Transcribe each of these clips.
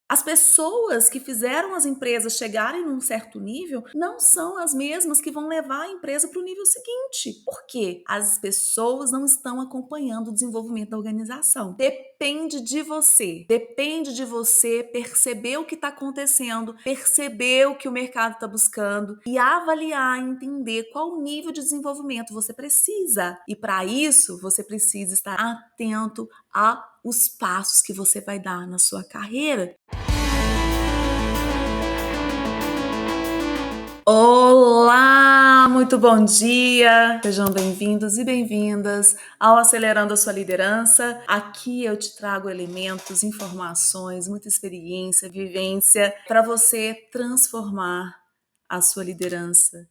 As pessoas que fizeram as empresas chegarem num certo nível não são as mesmas que vão levar a empresa para o nível seguinte. Por quê? As pessoas não estão acompanhando o desenvolvimento da organização. Depende de você perceber o que está acontecendo, perceber o que o mercado está buscando e avaliar, entender qual o nível de desenvolvimento você precisa. E para isso, você precisa estar atento aos passos que você vai dar na sua carreira. Olá, muito bom dia! Sejam bem-vindos e bem-vindas ao Acelerando a Sua Liderança. Aqui eu te trago elementos, informações, muita experiência, vivência para você transformar a sua liderança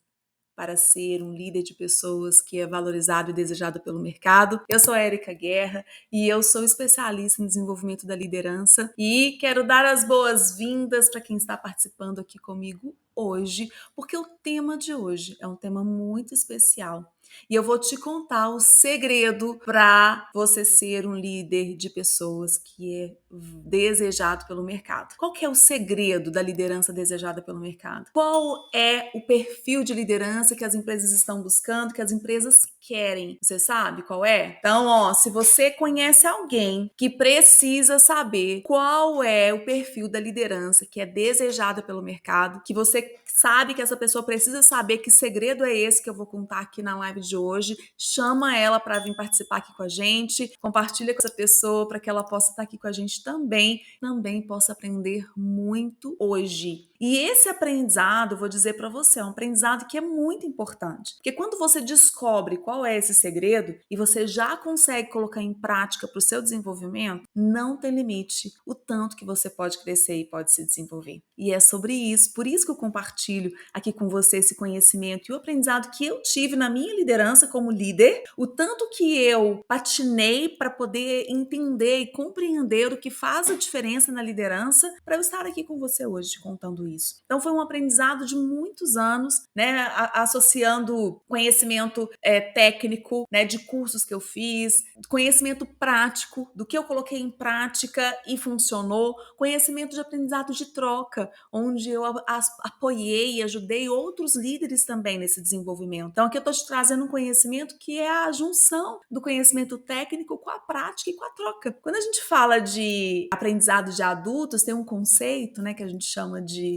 para ser um líder de pessoas que é valorizado e desejado pelo mercado. Eu sou a Érica Guerra e eu sou especialista em desenvolvimento da liderança e quero dar as boas-vindas para quem está participando aqui comigo hoje, porque o tema de hoje é um tema muito especial. E eu vou te contar o segredo para você ser um líder de pessoas que é desejado pelo mercado. Qual que é o segredo da liderança desejada pelo mercado? Qual é o perfil de liderança que as empresas estão buscando, que as empresas querem? Você sabe qual é? Então, se você conhece alguém que precisa saber qual é o perfil da liderança que é desejada pelo mercado, que você sabe que essa pessoa precisa saber que segredo é esse que eu vou contar aqui na live de hoje, chama ela para vir participar aqui com a gente, compartilha com essa pessoa para que ela possa estar aqui com a gente também possa aprender muito hoje. E esse aprendizado, vou dizer para você, é um aprendizado que é muito importante. Porque quando você descobre qual é esse segredo e você já consegue colocar em prática para o seu desenvolvimento, não tem limite o tanto que você pode crescer e pode se desenvolver. E é sobre isso, por isso que eu compartilho aqui com você esse conhecimento e o aprendizado que eu tive na minha liderança como líder, o tanto que eu patinei para poder entender e compreender o que faz a diferença na liderança, para eu estar aqui com você hoje te contando isso. Então foi um aprendizado de muitos anos, né, associando conhecimento técnico, né, de cursos que eu fiz, conhecimento prático, do que eu coloquei em prática e funcionou, conhecimento de aprendizado de troca, onde eu apoiei e ajudei outros líderes também nesse desenvolvimento. Então aqui eu estou te trazendo um conhecimento que é a junção do conhecimento técnico com a prática e com a troca. Quando a gente fala de aprendizado de adultos, tem um conceito, né, que a gente chama de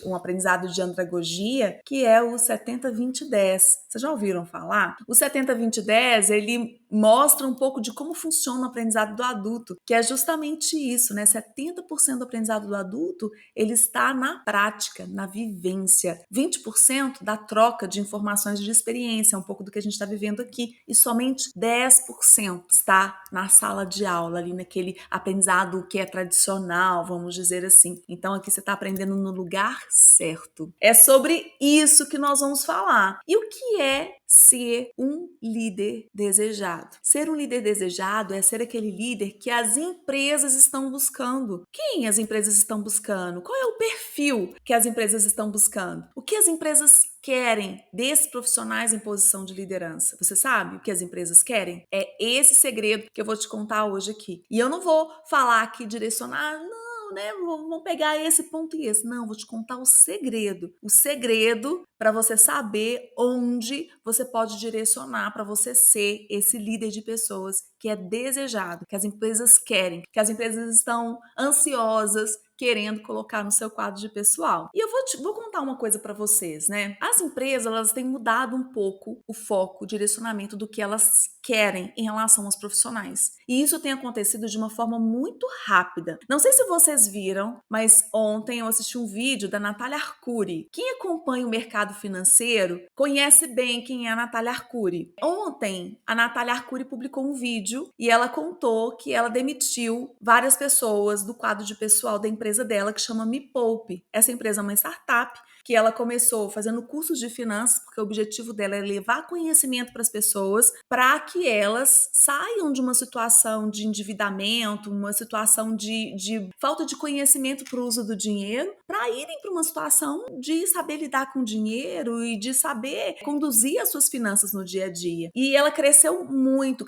um aprendizado de andragogia, que é o 70-20-10. Vocês já ouviram falar? O 70-20-10, ele mostra um pouco de como funciona o aprendizado do adulto, que é justamente isso, né? 70% do aprendizado do adulto, ele está na prática, na vivência. 20% da troca de informações de experiência, um pouco do que a gente está vivendo aqui. E somente 10% está na sala de aula, ali naquele aprendizado que é tradicional, vamos dizer assim. Então aqui você está aprendendo no lugar certo. É sobre isso que nós vamos falar. E o que é ser um líder desejado? Ser um líder desejado é ser aquele líder que as empresas estão buscando. Quem as empresas estão buscando? Qual é o perfil que as empresas estão buscando? O que as empresas querem desses profissionais em posição de liderança? Você sabe o que as empresas querem? É esse segredo que eu vou te contar hoje aqui. E eu não vou falar aqui, direcionar, não, né? Vamos pegar esse ponto e esse. Não, vou te contar o segredo. O segredo para você saber onde você pode direcionar para você ser esse líder de pessoas que é desejado, que as empresas querem, que as empresas estão ansiosas, querendo colocar no seu quadro de pessoal. E eu vou contar uma coisa para vocês, né? As empresas, elas têm mudado um pouco o foco, o direcionamento do que elas querem em relação aos profissionais. E isso tem acontecido de uma forma muito rápida. Não sei se vocês viram, mas ontem eu assisti um vídeo da Natália Arcuri. Quem acompanha o mercado financeiro conhece bem quem é a Natália Arcuri. Ontem, a Natália Arcuri publicou um vídeo e ela contou que ela demitiu várias pessoas do quadro de pessoal da empresa dela, que chama Me Poupe. Essa empresa é uma startup que ela começou fazendo cursos de finanças, porque o objetivo dela é levar conhecimento para as pessoas, para que elas saiam de uma situação de endividamento, uma situação de falta de conhecimento para o uso do dinheiro, para irem para uma situação de saber lidar com dinheiro financeiro e de saber conduzir as suas finanças no dia a dia. E ela cresceu muito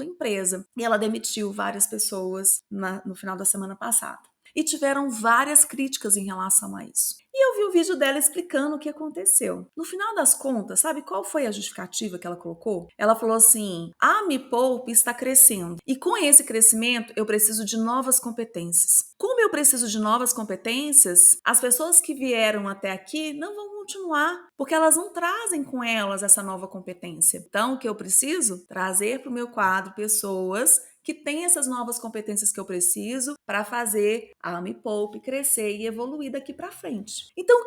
a empresa. E ela demitiu várias pessoas no final da semana passada. E tiveram várias críticas em relação a isso. E eu vi o vídeo dela explicando o que aconteceu. No final das contas, sabe qual foi a justificativa que ela colocou? Ela falou assim: a Me Poupe está crescendo. E com esse crescimento, eu preciso de novas competências. Como eu preciso de novas competências, as pessoas que vieram até aqui não vão continuar, porque elas não trazem com elas essa nova competência. Então, o que eu preciso? Trazer para o meu quadro pessoas que têm essas novas competências que eu preciso para fazer a Me Poupe crescer e evoluir daqui para frente. Então,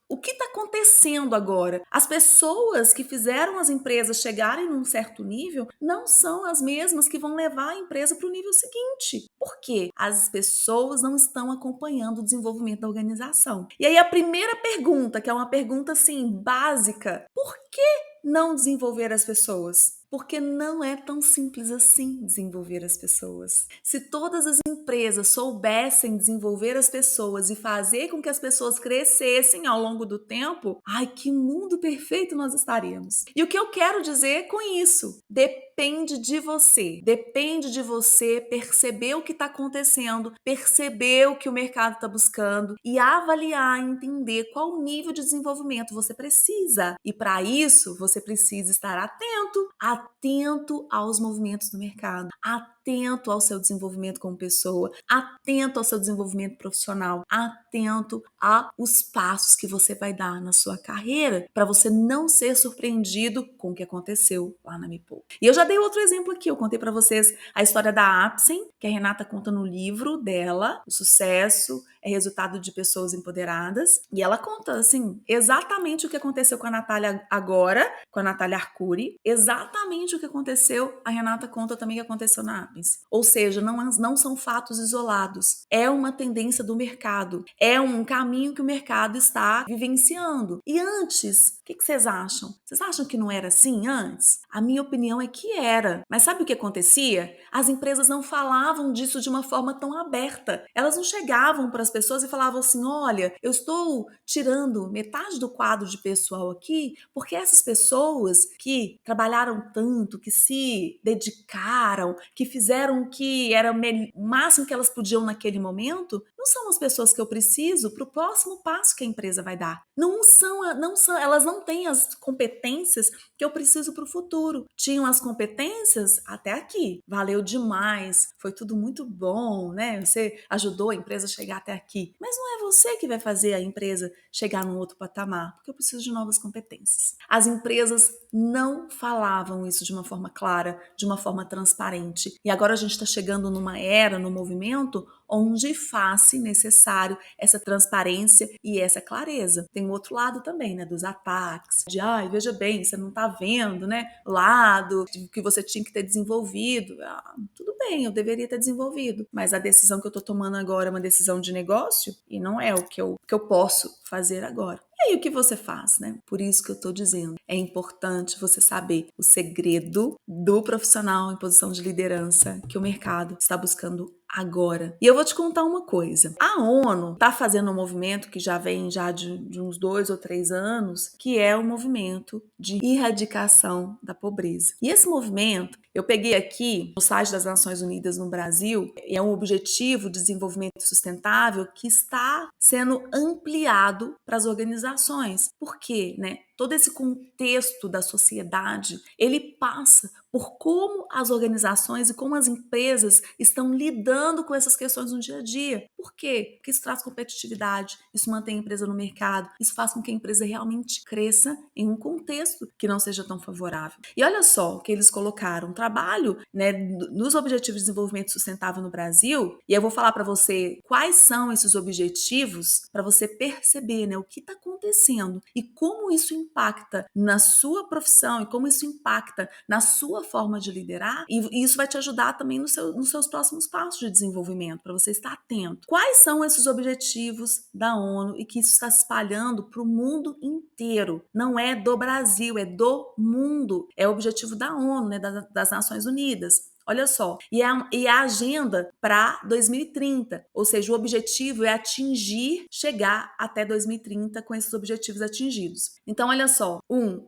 o que está acontecendo agora? As pessoas que fizeram as empresas chegarem num certo nível não são as mesmas que vão levar a empresa para o nível seguinte. Por quê? As pessoas não estão acompanhando o desenvolvimento da organização. E aí a primeira pergunta, que é uma pergunta assim básica, por que não desenvolver as pessoas? Porque não é tão simples assim desenvolver as pessoas. Se todas as empresas soubessem desenvolver as pessoas e fazer com que as pessoas crescessem ao longo do tempo, ai, que mundo perfeito nós estaríamos. E o que eu quero dizer com isso? Depende de você. Depende de você perceber o que está acontecendo, perceber o que o mercado está buscando e avaliar, entender qual nível de desenvolvimento você precisa. E para isso, você precisa estar atento aos movimentos do mercado, atento ao seu desenvolvimento como pessoa, atento ao seu desenvolvimento profissional, atento aos passos que você vai dar na sua carreira para você não ser surpreendido com o que aconteceu lá na Me Poupe. E eu já dei outro exemplo aqui, eu contei para vocês a história da Apsen, que a Renata conta no livro dela, O Sucesso é Resultado de Pessoas Empoderadas, e ela conta, assim, exatamente o que aconteceu com a Natália agora, com a Natália Arcuri, exatamente o que aconteceu, a Renata conta também que aconteceu na Apsen. Ou seja, não são fatos isolados, é uma tendência do mercado, é um caminho que o mercado está vivenciando. E antes, o que vocês acham? Vocês acham que não era assim antes? A minha opinião é que era. Mas sabe o que acontecia? As empresas não falavam disso de uma forma tão aberta. Elas não chegavam para as pessoas e falavam assim: olha, eu estou tirando metade do quadro de pessoal aqui porque essas pessoas que trabalharam tanto, que se dedicaram, que fizeram o que era o máximo que elas podiam naquele momento, não são as pessoas que eu preciso para o próximo passo que a empresa vai dar. Elas não têm as competências que eu preciso para o futuro. Tinham as competências até aqui. Valeu demais, foi tudo muito bom, né? Você ajudou a empresa a chegar até aqui. Mas não é você que vai fazer a empresa chegar num outro patamar, porque eu preciso de novas competências. As empresas não falavam isso de uma forma clara, de uma forma transparente. E agora a gente está chegando numa era, num movimento, onde faz necessário essa transparência e essa clareza. Tem o outro lado também, né, dos ataques, de ai, veja bem, você não está vendo, né, o lado que você tinha que ter desenvolvido. Tudo bem, eu deveria ter desenvolvido, mas a decisão que eu estou tomando agora é uma decisão de negócio e não é o que eu posso fazer agora. E aí o que você faz, né? Por isso que eu tô dizendo, é importante você saber o segredo do profissional em posição de liderança que o mercado está buscando agora. E eu vou te contar uma coisa. A ONU está fazendo um movimento que já vem de uns 2 ou 3 anos, que é o movimento de erradicação da pobreza. E esse movimento, eu peguei aqui no site das Nações Unidas no Brasil, é um objetivo de desenvolvimento sustentável que está sendo ampliado para as organizações. Por quê, né? Todo esse contexto da sociedade, ele passa por como as organizações e como as empresas estão lidando com essas questões no dia a dia. Por quê? Porque isso traz competitividade, isso mantém a empresa no mercado, isso faz com que a empresa realmente cresça em um contexto que não seja tão favorável. E olha só o que eles colocaram, um trabalho, né, nos Objetivos de Desenvolvimento Sustentável no Brasil, e eu vou falar para você quais são esses objetivos para você perceber, né, o que está acontecendo e como isso impacta na sua profissão e como isso impacta na sua forma de liderar, e isso vai te ajudar também nos seus próximos passos de desenvolvimento, para você estar atento. Quais são esses objetivos da ONU e que isso está se espalhando para o mundo inteiro? Não é do Brasil, é do mundo. É o objetivo da ONU, né, das Nações Unidas. Olha só. E a agenda para 2030, ou seja, o objetivo é chegar até 2030 com esses objetivos atingidos. Então, olha só: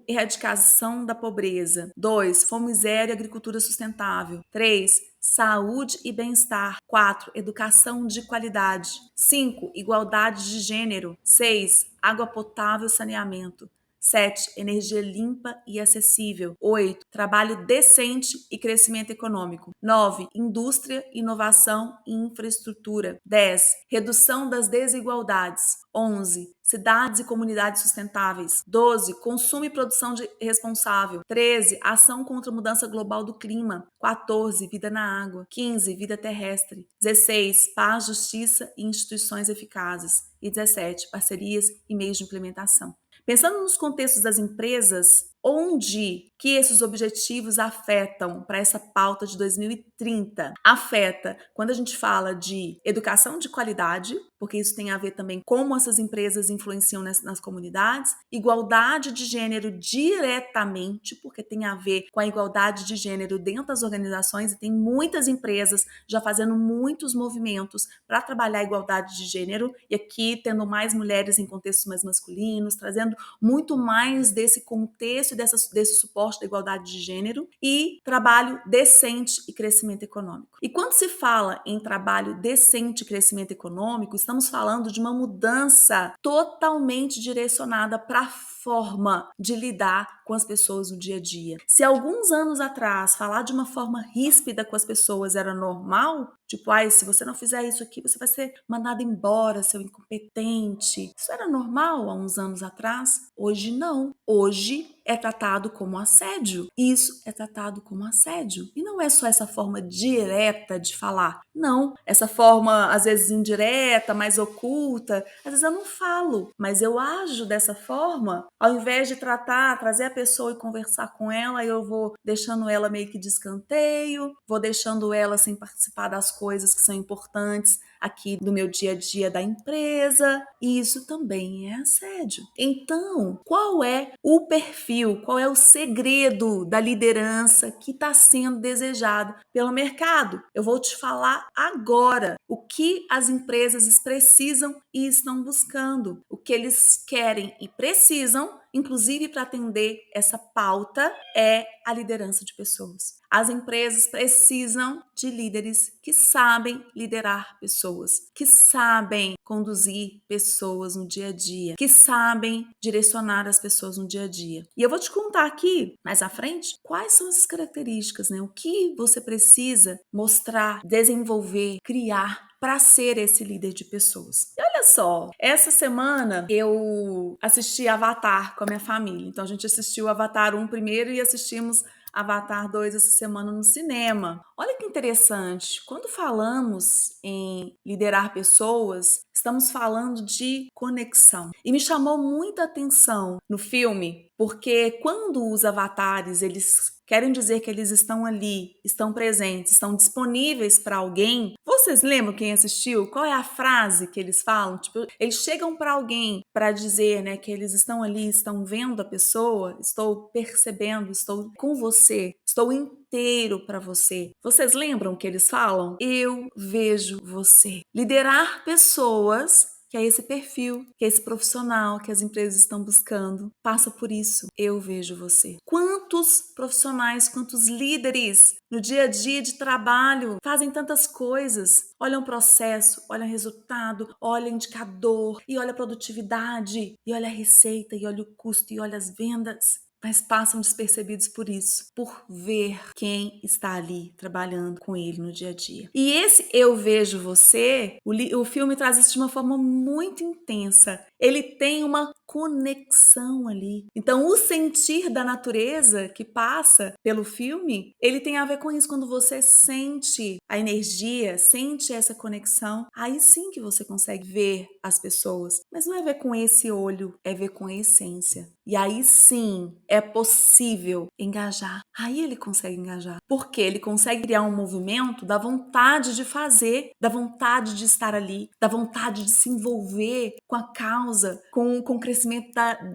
erradicação da pobreza. 2, fome zero e agricultura sustentável. 3, saúde e bem-estar. 4, educação de qualidade. 5, igualdade de gênero. 6, água potável e saneamento. 7, energia limpa e acessível. 8, trabalho decente e crescimento econômico. 9, indústria, inovação e infraestrutura. 10, redução das desigualdades. 11, cidades e comunidades sustentáveis. 12, consumo e produção responsável. 13, ação contra a mudança global do clima. 14, vida na água. 15, vida terrestre. 16, paz, justiça e instituições eficazes. E 17, parcerias e meios de implementação. Pensando nos contextos das empresas, onde que esses objetivos afetam para essa pauta de 2030? Afeta quando a gente fala de educação de qualidade, porque isso tem a ver também como essas empresas influenciam nas comunidades, igualdade de gênero diretamente, porque tem a ver com a igualdade de gênero dentro das organizações, e tem muitas empresas já fazendo muitos movimentos para trabalhar a igualdade de gênero, e aqui tendo mais mulheres em contextos mais masculinos, trazendo muito mais desse contexto e desse suporte da igualdade de gênero, e trabalho decente e crescimento econômico. E quando se fala em trabalho decente e crescimento econômico, estamos falando de uma mudança totalmente direcionada para a forma de lidar com as pessoas no dia a dia. Se alguns anos atrás falar de uma forma ríspida com as pessoas era normal, tipo, se você não fizer isso aqui, você vai ser mandado embora, seu incompetente. Isso era normal há uns anos atrás. Hoje não. Hoje é tratado como assédio. Isso é tratado como assédio. E não é só essa forma direta de falar. Não, essa forma às vezes indireta, mais oculta. Às vezes eu não falo, mas eu ajo dessa forma. Ao invés de trazer a pessoa e conversar com ela, eu vou deixando ela meio que de escanteio, vou deixando ela sem participar das coisas que são importantes aqui do meu dia a dia da empresa. E isso também é assédio. Então, qual é o perfil, qual é o segredo da liderança que está sendo desejado pelo mercado? Eu vou te falar agora o que as empresas precisam e estão buscando, o que eles querem e precisam, inclusive para atender essa pauta, é a liderança de pessoas. As empresas precisam de líderes que sabem liderar pessoas, que sabem conduzir pessoas no dia a dia, que sabem direcionar as pessoas no dia a dia. E eu vou te contar aqui, mais à frente, quais são essas características, né? O que você precisa mostrar, desenvolver, criar para ser esse líder de pessoas. E olha só, essa semana eu assisti Avatar com a minha família. Então a gente assistiu Avatar 1 primeiro e assistimos Avatar 2 essa semana no cinema. Olha que interessante, quando falamos em liderar pessoas, estamos falando de conexão. E me chamou muita atenção no filme, porque quando os avatares, eles querem dizer que eles estão ali, estão presentes, estão disponíveis para alguém. Vocês lembram quem assistiu? Qual é a frase que eles falam? Tipo, eles chegam para alguém para dizer, né, que eles estão ali, estão vendo a pessoa, estou percebendo, estou com você, estou inteiro para você. Vocês lembram que eles falam? Eu vejo você. Liderar pessoas, que é esse perfil, que é esse profissional que as empresas estão buscando, passa por isso. Eu vejo você. Quantos profissionais, quantos líderes no dia a dia de trabalho fazem tantas coisas? Olha o processo, olha o resultado, olha o indicador, e olha a produtividade, e olha a receita, e olha o custo, e olha as vendas. Mas passam despercebidos por isso, por ver quem está ali trabalhando com ele no dia a dia. E esse Eu Vejo Você, o filme traz isso de uma forma muito intensa. Ele tem uma conexão ali. Então, o sentir da natureza que passa pelo filme, ele tem a ver com isso. Quando você sente a energia, sente essa conexão, aí sim que você consegue ver as pessoas. Mas não é ver com esse olho, é ver com a essência. E aí sim é possível engajar. Aí ele consegue engajar. Porque ele consegue criar um movimento da vontade de fazer, da vontade de estar ali, da vontade de se envolver com a causa, com o crescimento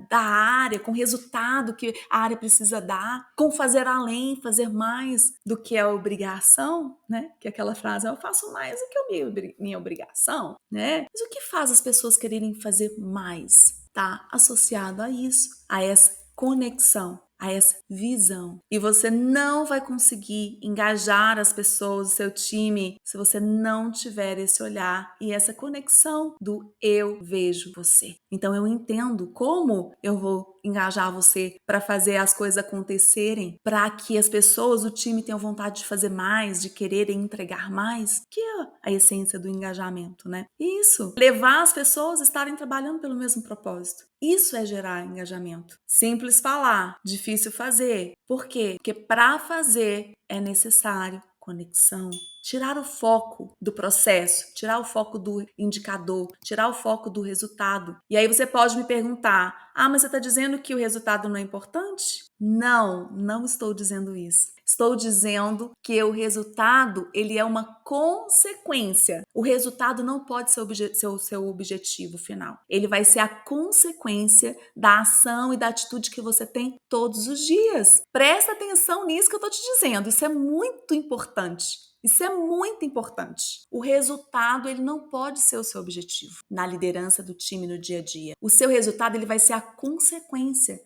da área, com o resultado que a área precisa dar, com fazer além, fazer mais do que a obrigação, né? Que é aquela frase, eu faço mais do que minha obrigação, né? Mas o que faz as pessoas quererem fazer mais? Tá associado a isso, a essa conexão, a essa visão. E você não vai conseguir engajar as pessoas, o seu time, se você não tiver esse olhar e essa conexão do eu vejo você. Então eu entendo como eu vou engajar você para fazer as coisas acontecerem, para que as pessoas, o time tenham vontade de fazer mais, de quererem entregar mais, que é a essência do engajamento, né? Isso, levar as pessoas a estarem trabalhando pelo mesmo propósito. Isso é gerar engajamento. Simples falar, difícil fazer. Por quê? Porque para fazer é necessário conexão. Tirar o foco do processo, tirar o foco do indicador, tirar o foco do resultado. E aí você pode me perguntar: ah, mas você está dizendo que o resultado não é importante? Não, não estou dizendo isso. Estou dizendo que o resultado ele é uma consequência. O resultado não pode ser o seu objetivo final. Ele vai ser a consequência da ação e da atitude que você tem todos os dias. Presta atenção nisso que eu estou te dizendo. Isso é muito importante. Isso é muito importante. O resultado ele não pode ser o seu objetivo na liderança do time no dia a dia. O seu resultado ele vai ser a consequência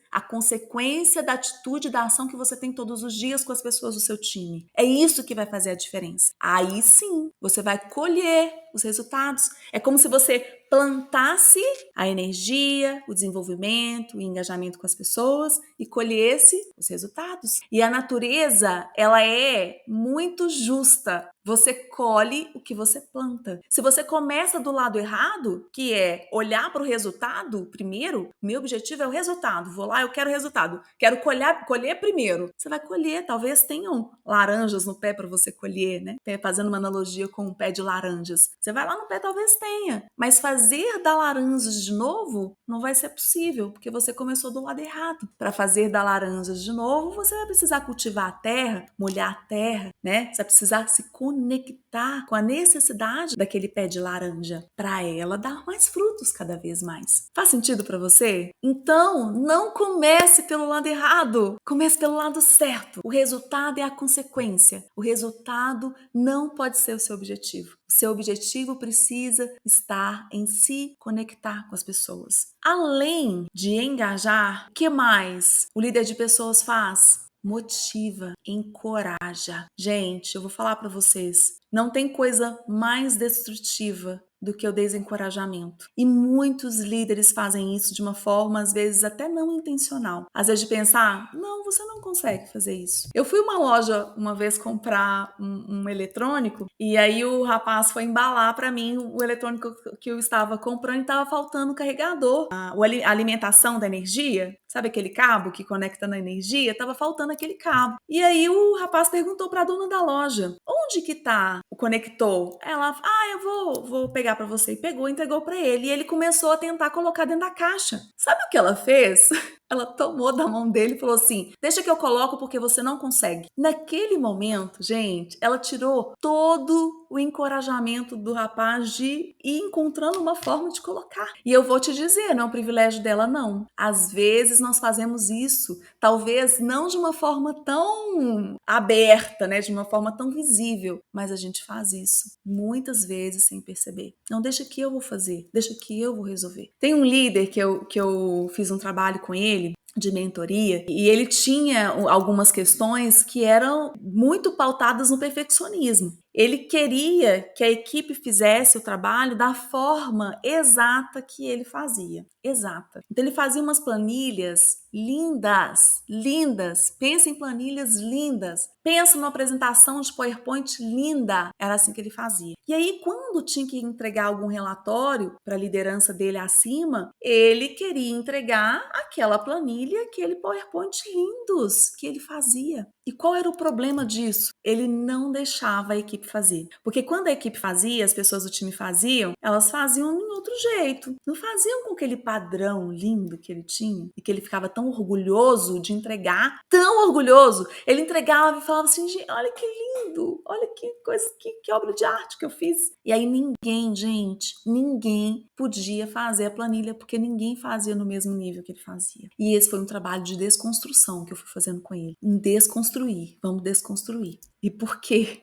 da atitude, da ação que você tem todos os dias com as pessoas do seu time. É isso que vai fazer a diferença. Aí sim, você vai colher os resultados. É como se você plantasse a energia, o desenvolvimento, o engajamento com as pessoas e colhesse os resultados. E a natureza, ela é muito justa. Você colhe o que você planta. Se você começa do lado errado, que é olhar para o resultado primeiro, meu objetivo é o resultado. Vou lá, eu quero resultado. Quero colher primeiro. Você vai colher, talvez tenham laranjas no pé para você colher, né? Fazendo uma analogia com um pé de laranjas. Você vai lá no pé, talvez tenha. Mas fazer da laranjas de novo não vai ser possível, porque você começou do lado errado. Para fazer da laranjas de novo, você vai precisar cultivar a terra, molhar a terra, né? Você vai precisar se conectar com a necessidade daquele pé de laranja para ela dar mais frutos cada vez mais. Faz sentido para você? Então, não comece pelo lado errado, comece pelo lado certo. O resultado é a consequência. O resultado não pode ser o seu objetivo. O seu objetivo precisa estar em se conectar com as pessoas. Além de engajar, o que mais o líder de pessoas faz? Motiva, encoraja. Gente, eu vou falar para vocês, não tem coisa mais destrutiva do que o desencorajamento. E muitos líderes fazem isso de uma forma, às vezes, até não intencional. Às vezes de pensar, não, você não consegue fazer isso. Eu fui uma loja uma vez comprar um eletrônico e aí o rapaz foi embalar para mim o eletrônico que eu estava comprando e estava faltando o carregador. A alimentação da energia, sabe aquele cabo que conecta na energia? Tava faltando aquele cabo. E aí o rapaz perguntou para a dona da loja, onde que tá o conector? Ela, eu vou pegar para você. E pegou, entregou para ele. E ele começou a tentar colocar dentro da caixa. Sabe o que ela fez? Ela tomou da mão dele e falou assim, deixa que eu coloco porque você não consegue. Naquele momento, gente, ela tirou todo o encorajamento do rapaz de ir encontrando uma forma de colocar. E eu vou te dizer, não é um privilégio dela, não. Às vezes nós fazemos isso, talvez não de uma forma tão aberta, né, de uma forma tão visível, mas a gente faz isso muitas vezes sem perceber. Não, deixa que eu vou fazer, deixa que eu vou resolver. Tem um líder que eu fiz um trabalho com ele, de mentoria, e ele tinha algumas questões que eram muito pautadas no perfeccionismo. Ele queria que a equipe fizesse o trabalho da forma exata que ele fazia. Exata. Então ele fazia umas planilhas lindas, lindas. Pensa em planilhas lindas. Pensa numa apresentação de PowerPoint linda. Era assim que ele fazia. E aí, quando tinha que entregar algum relatório para a liderança dele acima, ele queria entregar aquela planilha, aquele PowerPoint lindos que ele fazia. E qual era o problema disso? Ele não deixava a equipe equipe fazer. Porque quando a equipe fazia, as pessoas do time faziam, elas faziam de outro jeito. Não faziam com aquele padrão lindo que ele tinha e que ele ficava tão orgulhoso de entregar, tão orgulhoso. Ele entregava e falava assim, gente, olha que lindo, olha que coisa, que obra de arte que eu fiz. E aí ninguém, gente, ninguém podia fazer a planilha porque ninguém fazia no mesmo nível que ele fazia. E esse foi um trabalho de desconstrução que eu fui fazendo com ele. Em desconstruir, vamos desconstruir. E por que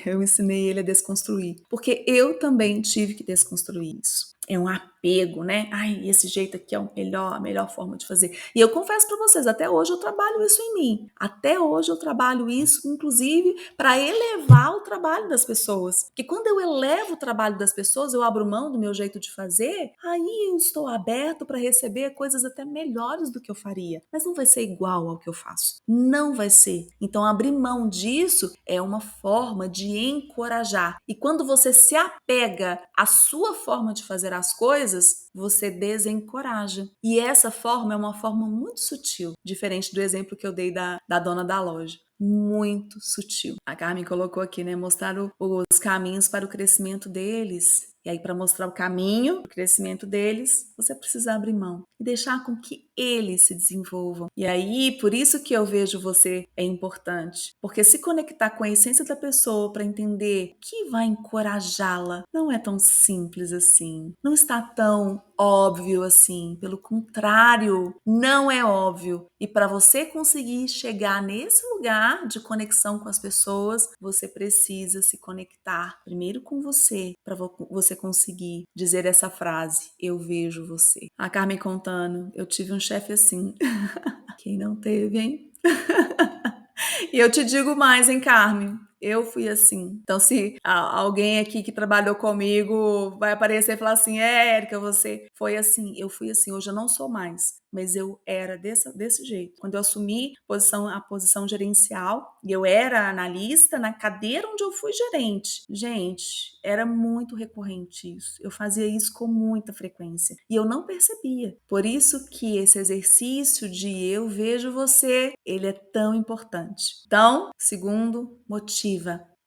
eu ensinei ele a desconstruir? Porque eu também tive que desconstruir isso. É um apego, né? Ai, esse jeito aqui é a melhor forma de fazer. E eu confesso para vocês, até hoje eu trabalho isso em mim. Até hoje eu trabalho isso, inclusive, para elevar o trabalho das pessoas. Porque quando eu elevo o trabalho das pessoas, eu abro mão do meu jeito de fazer, aí eu estou aberto para receber coisas até melhores do que eu faria. Mas não vai ser igual ao que eu faço. Não vai ser. Então, abrir mão disso é uma forma de encorajar. E quando você se apega à sua forma de fazer as coisas, você desencoraja. E essa forma é uma forma muito sutil, diferente do exemplo que eu dei da dona da loja. Muito sutil. A Carmen colocou aqui, né? Mostrar os caminhos para o crescimento deles. E aí, para mostrar o caminho, o crescimento deles, você precisa abrir mão e deixar com que eles se desenvolvam. E aí, por isso que eu vejo você é importante. Porque se conectar com a essência da pessoa para entender que vai encorajá-la não é tão simples assim. Não está tão óbvio assim. Pelo contrário, não é óbvio. E para você conseguir chegar nesse lugar de conexão com as pessoas, você precisa se conectar primeiro com você, para você conseguir dizer essa frase: eu vejo você. A Carmen contando, eu tive um chefe assim. Quem não teve, hein? E eu te digo mais, hein, Carmen? Eu fui assim. Então, se alguém aqui que trabalhou comigo vai aparecer e falar assim, Érica, você foi assim. Eu fui assim. Hoje eu não sou mais, mas eu era desse jeito. Quando eu assumi a posição gerencial, e eu era analista na cadeira onde eu fui gerente. Gente, era muito recorrente isso. Eu fazia isso com muita frequência. E eu não percebia. Por isso que esse exercício de eu vejo você, ele é tão importante. Então, segundo, motiva.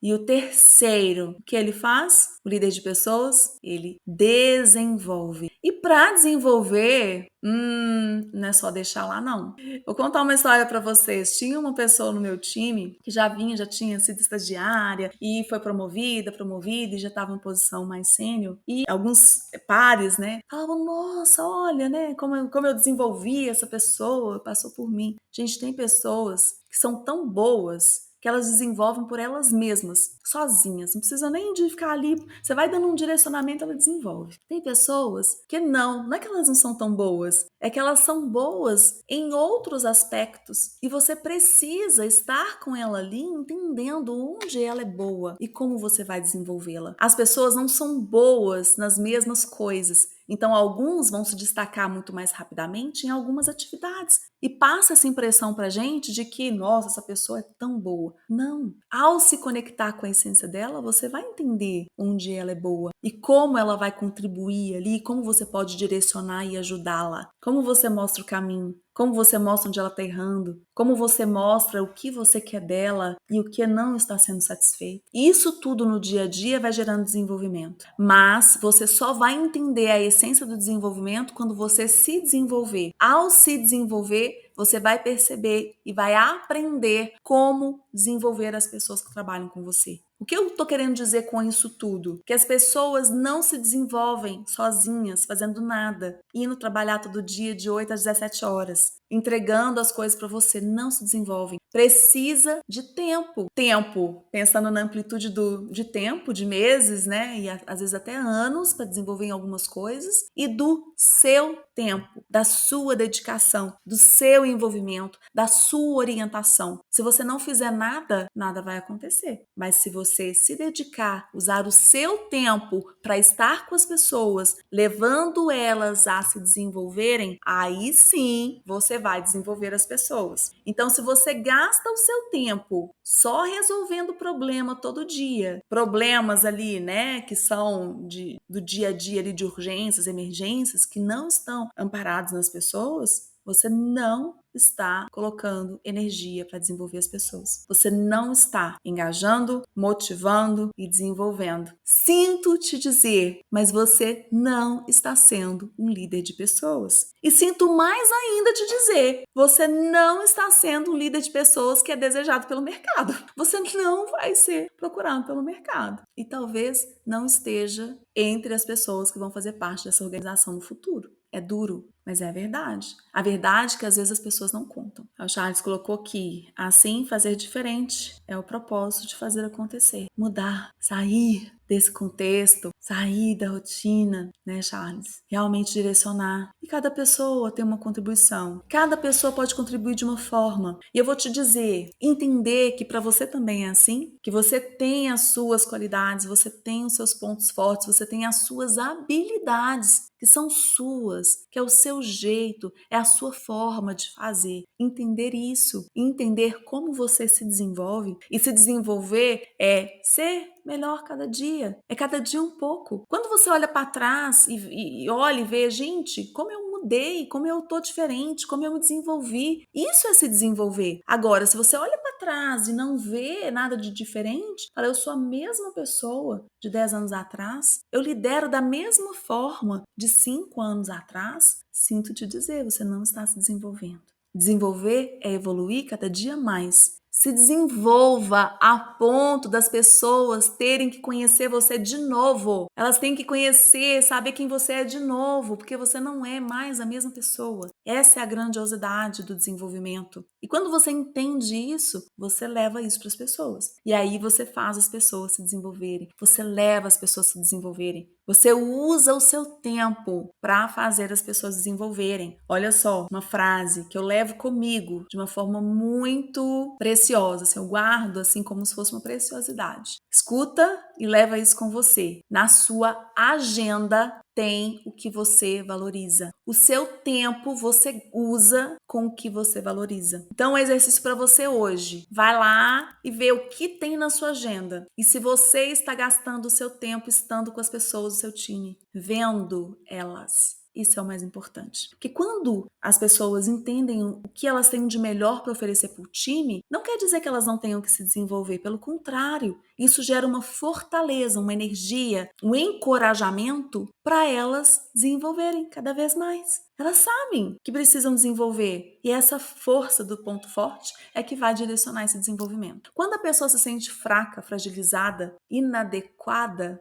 E o terceiro, o que ele faz? O líder de pessoas, ele desenvolve. E para desenvolver, não é só deixar lá, não. Vou contar uma história para vocês. Tinha uma pessoa no meu time que já tinha sido estagiária e foi promovida e já estava em posição mais sênior. E alguns pares, né, falavam, nossa, olha, né, como eu desenvolvi essa pessoa, passou por mim. Gente, tem pessoas que são tão boas que elas desenvolvem por elas mesmas, sozinhas. Não precisa nem de ficar ali. Você vai dando um direcionamento, ela desenvolve. Tem pessoas que não é que elas não são tão boas, é que elas são boas em outros aspectos. E você precisa estar com ela ali, entendendo onde ela é boa e como você vai desenvolvê-la. As pessoas não são boas nas mesmas coisas. Então, alguns vão se destacar muito mais rapidamente em algumas atividades. E passa essa impressão pra gente de que, nossa, essa pessoa é tão boa. Não. Ao se conectar com a essência dela, você vai entender onde ela é boa e como ela vai contribuir ali, como você pode direcionar e ajudá-la. Como você mostra o caminho. Como você mostra onde ela está errando, como você mostra o que você quer dela e o que não está sendo satisfeito. Isso tudo no dia a dia vai gerando desenvolvimento. Mas você só vai entender a essência do desenvolvimento quando você se desenvolver. Ao se desenvolver, você vai perceber e vai aprender como desenvolver as pessoas que trabalham com você. O que eu estou querendo dizer com isso tudo? Que as pessoas não se desenvolvem sozinhas, fazendo nada, indo trabalhar todo dia de 8 às 17 horas, entregando as coisas para você, não se desenvolvem. Precisa de tempo. Tempo, pensando na amplitude de tempo, de meses, né? E às vezes até anos para desenvolver em algumas coisas. E do seu tempo, da sua dedicação, do seu envolvimento, da sua orientação. Se você não fizer nada, nada vai acontecer. Mas se você se dedicar, usar o seu tempo para estar com as pessoas, levando elas a se desenvolverem, aí sim você vai desenvolver as pessoas. Então, se você gasta o seu tempo só resolvendo problema todo dia, problemas ali, né, que são do dia a dia ali de urgências, emergências, que não estão amparados nas pessoas, Você não está colocando energia para desenvolver as pessoas. Você não está engajando, motivando e desenvolvendo. Sinto te dizer, mas você não está sendo um líder de pessoas. E sinto mais ainda te dizer, você não está sendo um líder de pessoas que é desejado pelo mercado. Você não vai ser procurado pelo mercado. E talvez não esteja entre as pessoas que vão fazer parte dessa organização no futuro. É duro, mas é a verdade. A verdade é que às vezes as pessoas não contam. O Charles colocou aqui, assim fazer diferente é o propósito de fazer acontecer. Mudar, sair desse contexto, sair da rotina, né, Charles? Realmente direcionar. E cada pessoa tem uma contribuição. Cada pessoa pode contribuir de uma forma. E eu vou te dizer, entender que para você também é assim, que você tem as suas qualidades, você tem os seus pontos fortes, você tem as suas habilidades que são suas, que é o seu jeito, é a sua forma de fazer. Entender isso, entender como você se desenvolve e se desenvolver é ser melhor cada dia, é cada dia um pouco. Quando você olha para trás e olha e vê, gente, como eu mudei, como eu tô diferente, como eu me desenvolvi, isso é se desenvolver. Agora, se você olha para trás e não vê nada de diferente, fala, eu sou a mesma pessoa de 10 anos atrás, eu lidero da mesma forma de 5 anos atrás, sinto te dizer, você não está se desenvolvendo. Desenvolver é evoluir cada dia mais. Se desenvolva a ponto das pessoas terem que conhecer você de novo. Elas têm que conhecer, saber quem você é de novo, porque você não é mais a mesma pessoa. Essa é a grandiosidade do desenvolvimento. E quando você entende isso, você leva isso para as pessoas. E aí você faz as pessoas se desenvolverem. Você leva as pessoas a se desenvolverem. Você usa o seu tempo para fazer as pessoas desenvolverem. Olha só, uma frase que eu levo comigo de uma forma muito preciosa, assim, eu guardo assim como se fosse uma preciosidade. Escuta e leva isso com você. Na sua agenda tem o que você valoriza. O seu tempo você usa com o que você valoriza. Então, um exercício para você hoje. Vai lá e vê o que tem na sua agenda. E se você está gastando o seu tempo estando com as pessoas do seu time, vendo elas. Isso é o mais importante. Porque quando as pessoas entendem o que elas têm de melhor para oferecer para o time, não quer dizer que elas não tenham que se desenvolver. Pelo contrário, isso gera uma fortaleza, uma energia, um encorajamento para elas desenvolverem cada vez mais. Elas sabem que precisam desenvolver e essa força do ponto forte é que vai direcionar esse desenvolvimento. Quando a pessoa se sente fraca, fragilizada, inadequada,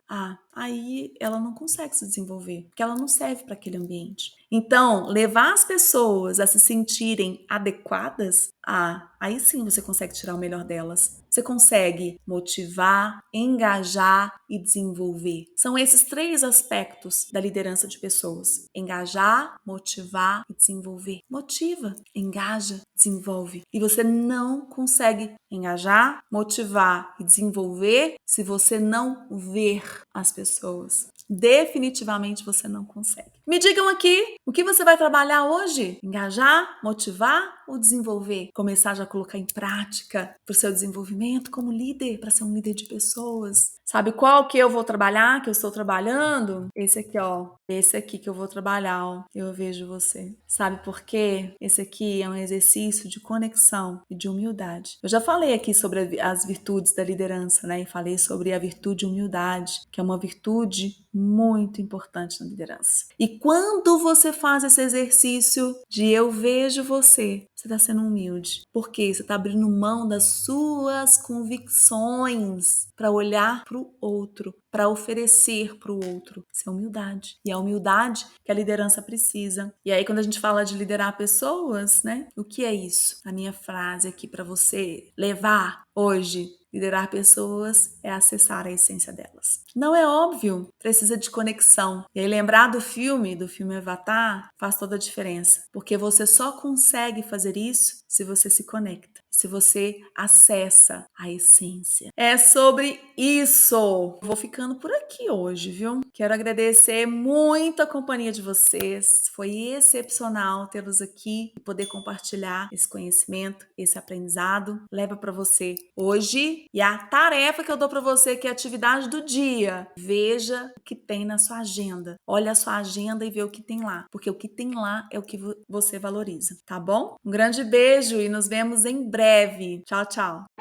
aí ela não consegue se desenvolver, porque ela não serve para aquele ambiente. Então, levar as pessoas a se sentirem adequadas, aí sim você consegue tirar o melhor delas. Você consegue motivar, engajar e desenvolver. São esses 3 aspectos da liderança de pessoas: engajar, motivar e desenvolver. Motiva, engaja, desenvolve. E você não consegue engajar, motivar e desenvolver se você não ver as pessoas. Definitivamente você não consegue. Me digam aqui, o que você vai trabalhar hoje? Engajar, motivar ou desenvolver? Começar já a colocar em prática para o seu desenvolvimento como líder, para ser um líder de pessoas. Sabe qual que eu vou trabalhar, que eu estou trabalhando? Esse aqui, ó. Esse aqui que eu vou trabalhar, ó. Eu vejo você. Sabe por quê? Esse aqui é um exercício de conexão e de humildade. Eu já falei aqui sobre as virtudes da liderança, né? E falei sobre a virtude humildade, que é uma virtude muito importante na liderança. E quando você faz esse exercício de eu vejo você, você está sendo humilde. Por quê? Você está abrindo mão das suas convicções para olhar para o outro, para oferecer para o outro. Isso é humildade. E é a humildade que a liderança precisa. E aí, quando a gente fala de liderar pessoas, né? O que é isso? A minha frase aqui para você levar hoje. Liderar pessoas é acessar a essência delas. Não é óbvio, precisa de conexão. E aí lembrar do filme Avatar, faz toda a diferença. Porque você só consegue fazer isso se você se conecta. se você acessa a essência. É sobre isso. Vou ficando por aqui hoje, viu? Quero agradecer muito a companhia de vocês. Foi excepcional tê-los aqui e poder compartilhar esse conhecimento, esse aprendizado. Leva para você hoje. E a tarefa que eu dou para você, que é a atividade do dia, veja o que tem na sua agenda. Olha a sua agenda e vê o que tem lá, porque o que tem lá é o que você valoriza, tá bom? Um grande beijo e nos vemos em breve. Tchau, tchau.